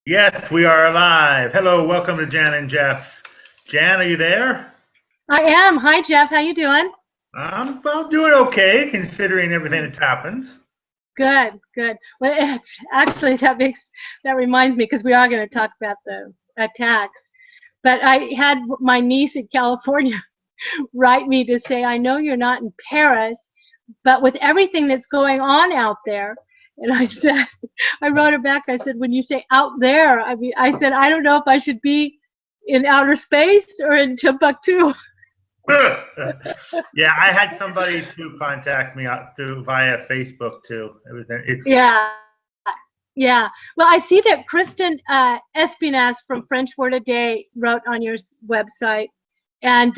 Yes, we are alive. Hello, welcome to Jan and Jeff. Jan, are you there? I am. Hi, Jeff. How you doing? Well, doing okay considering everything that's happened. Good, good. Well, actually, that reminds me because we are going to talk about the attacks. But I had my niece in California write me to say, "I know you're not in Paris, but with everything that's going on out there." And I said, I wrote her back. I said, "When you say out there, I mean, I said I don't know if I should be in outer space or in Timbuktu." Yeah, I had somebody to contact me out through via Facebook too. It's Yeah. Yeah. Well, I see that Kristen Espinas from French Word a Day wrote on your website. And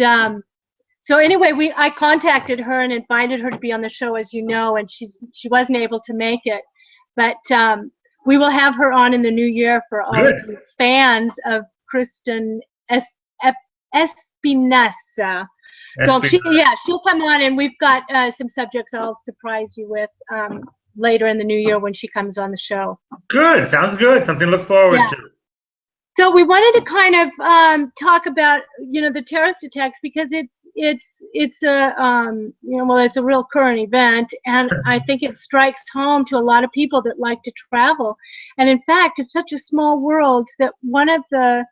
so anyway, I contacted her and invited her to be on the show, as you know, and she wasn't able to make it. But we will have her on in the new year for all of good. you fans of Kristen Espinosa. That's Donc, been she'll come on, and we've got some subjects I'll surprise you with later in the new year when she comes on the show. good. Sounds good. Something to look forward Yeah. to. So we wanted to kind of talk about, the terrorist attacks because it's a well, it's a real current event, and I think it strikes home to a lot of people that like to travel. And in fact, it's such a small world that one of the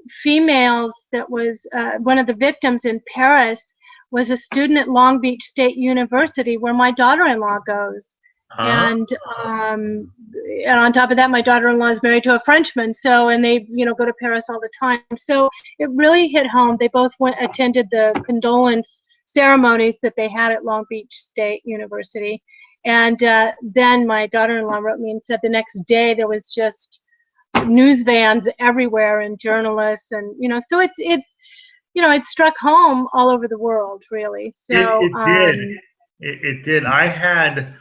females that was one of the victims in Paris was a student at Long Beach State University, where my daughter-in-law goes. Huh? And on top of that, my daughter-in-law is married to a Frenchman, so and they go to Paris all the time. So it really hit home. They both attended the condolence ceremonies that they had at Long Beach State University, and then my daughter-in-law wrote me and said the next day there was just news vans everywhere and journalists, and so it struck home all over the world, really. So It did. It did. I had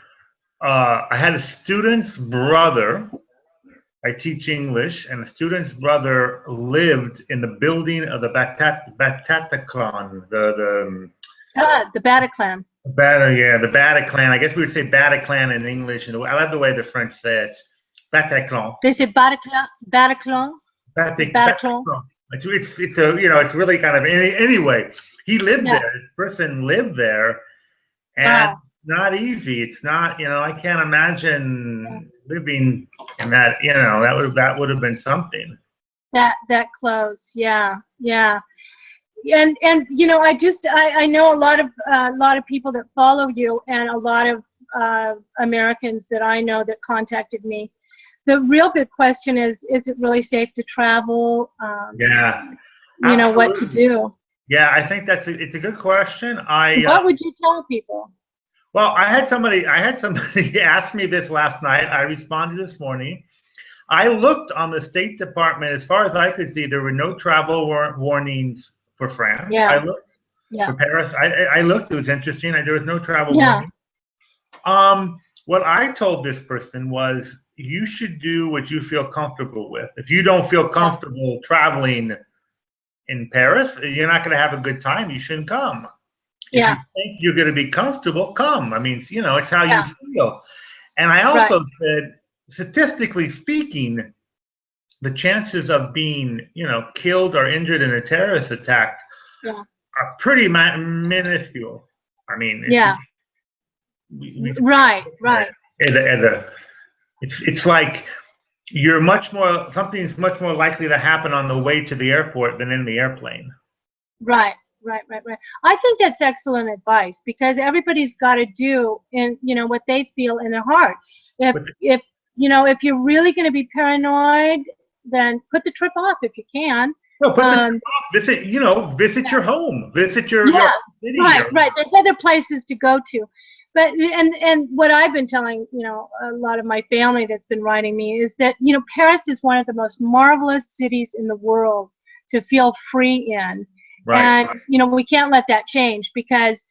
a student's brother. I teach English, and the student's brother lived in the building of the Bataclan, the Bataclan. the Bataclan. I guess we would say Bataclan in English, and I love the way the French say it. Bataclan. They say Bataclan, Bataclan, Bataclan. Bataclan. It's really kind of anyway. He lived Yeah. there. This person lived there, and Wow. not easy. It's not, I can't imagine living in that. That would have been something. That close. Yeah. Yeah. And I know a lot of people that follow you, and a lot of Americans that I know that contacted me. The real big question is it really safe to travel? Yeah, What to absolutely. do? Yeah, I think it's a good question. What would you tell people? Well, I had somebody ask me this last night. I responded this morning. I looked on the State Department. As far as I could see, there were no travel warnings for France. I Yeah. looked Yeah. for Paris. I looked. It was interesting. There was no travel Yeah. warning. What I told this person was, you should do what you feel comfortable with. If you don't feel Yeah. comfortable traveling in Paris, you're not going to have a good time. You shouldn't come. If you Yeah. think you're going to be comfortable, come. I mean, it's how you Yeah. feel. And I Right. also said, statistically speaking, the chances of being, killed or injured in a terrorist attack Yeah. are pretty minuscule. I mean, Yeah. Right. Right. it's like something's much more likely to happen on the way to the airport than in the airplane. Right. Right. Right. Right. I think that's excellent advice because everybody's got to do what they feel in their heart. If But if if you're really going to be paranoid, then put the trip off if you can. no, put the trip Um, off. Visit your home. Visit your yeah. city. Right. Right. There's other places to go to. But and what I've been telling a lot of my family that's been writing me is that Paris is one of the most marvelous cities in the world to feel free in, Right. and we can't let that change because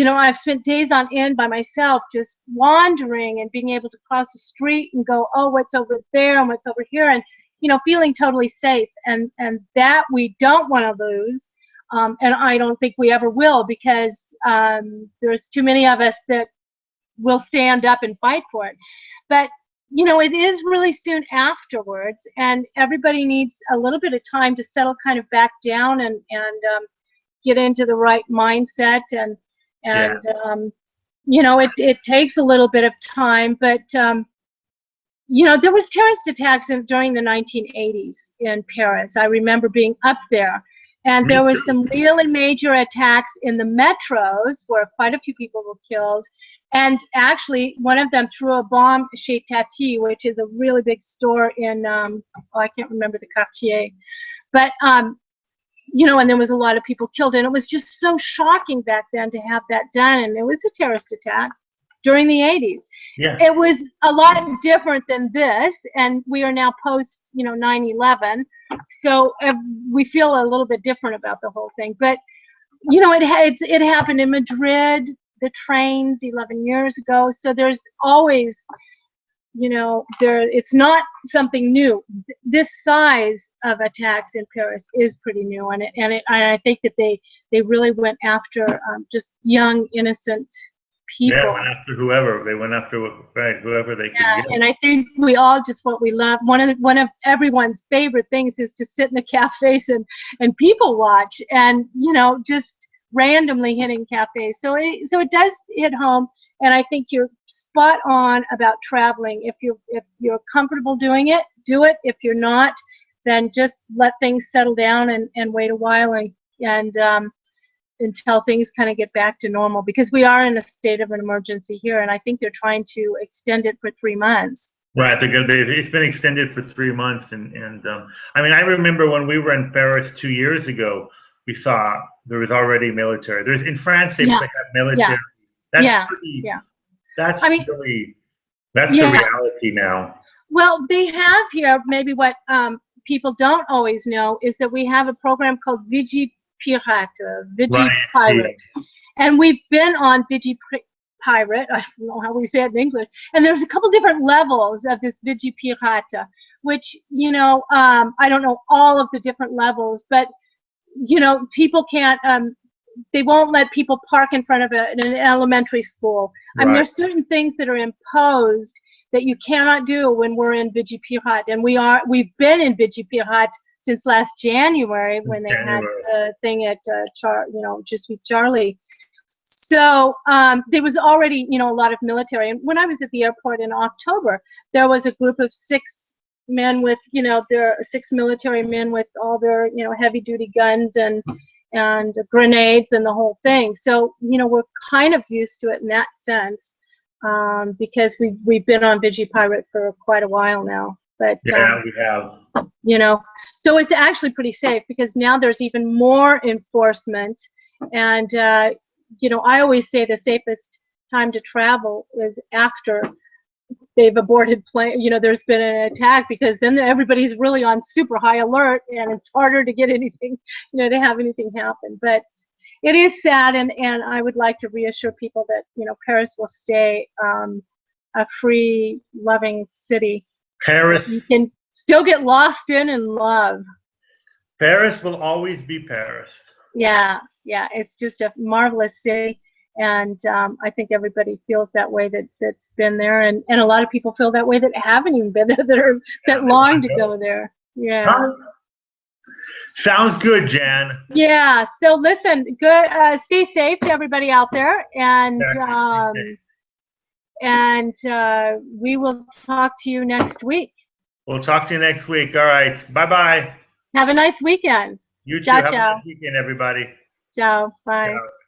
I've spent days on end by myself just wandering and being able to cross the street and go, oh, what's over there and what's over here, and feeling totally safe, and that we don't want to lose. And I don't think we ever will because there's too many of us that will stand up and fight for it. But it is really soon afterwards, and everybody needs a little bit of time to settle kind of back down and get into the right mindset, and it takes a little bit of time, but there was terrorist attacks during the 1980s in Paris. I remember being up there, and there was some really major attacks in the metros where quite a few people were killed. And actually, one of them threw a bomb chez Tati, which is a really big store in, I can't remember the quartier. But, and there was a lot of people killed. And it was just so shocking back then to have that done. And it was a terrorist attack during the 80s. Yeah. It was a lot different than this. And we are now post, 9/11. So we feel a little bit different about the whole thing. But, it happened in Madrid, the trains 11 years ago. So there's always, it's not something new. This size of attacks in Paris is pretty new, and I think that they really went after just young, innocent people. Yeah, went after whoever. They went after whoever they could get. And I think we all just what we love. One of everyone's favorite things is to sit in the cafes and people watch, and just randomly hitting cafes. So it does hit home, and I think you're spot on about traveling. If you're comfortable doing it, do it. If you're not, then just let things settle down and wait a while and until things kind of get back to normal, because we are in a state of an emergency here, and I think they're trying to extend it for 3 months. Right, it's been extended for 3 months, and I mean, I remember when we were in Paris 2 years ago, we saw there was already military. In France they have military. That's the reality now. Well, they have here, maybe what people don't always know is that we have a program called Vigipirate, Vigipirate. And we've been on Vigipirate, I don't know how we say it in English, and there's a couple different levels of this Vigipirate, which, I don't know all of the different levels, but people can't, they won't let people park in front of an elementary school. I mean, there's certain things that are imposed that you cannot do when we're in Vigipirate. And we've been in Vigipirate since last January when they had the thing at, Je suis Charlie. So there was already, a lot of military. And when I was at the airport in October, there was a group of 6 men with, there are 6 military men with all their, heavy duty guns and grenades and the whole thing. So, we're kind of used to it in that sense, because we've been on Vigipirate for quite a while now. But we have. So it's actually pretty safe, because now there's even more enforcement, and I always say the safest time to travel is after they've aborted plane, there's been an attack, because then everybody's really on super high alert, and it's harder to get anything, to have anything happen. But it is sad, and I would like to reassure people that, Paris will stay a free, loving city. Paris. You can still get lost in and love. Paris will always be Paris. Yeah, it's just a marvelous city. And I think everybody feels that way that's been there, and a lot of people feel that way that haven't even been there, that long to go there. Yeah. Sounds good, Jan. Yeah. So listen, good. Stay safe to everybody out there, and we will talk to you next week. We'll talk to you next week. All right. Bye-bye. Have a nice weekend. You too. Ciao, Have ciao. a nice weekend, everybody. Ciao. Bye. Ciao.